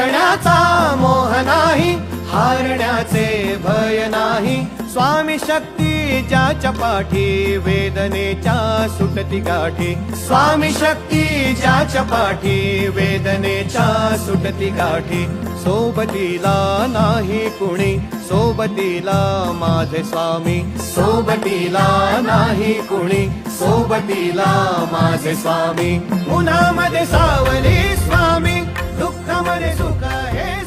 जिंकण्याचा मोह नाही, हारण्याचे भय नाही. स्वामी शक्ती ज्याच्या पाठी, वेदनेच्या सुटती गाठी. स्वामी शक्ती ज्याच्या पाठी, वेदनेच्या सुटती गाठी. सोबतीला नाही कुणी, सोबतीला माझे स्वामी. सोबतीला नाही कुणी, सोबतीला माझे स्वामी. उन्हामध्ये सावली स्वामी, दुःखामध्ये सुख हे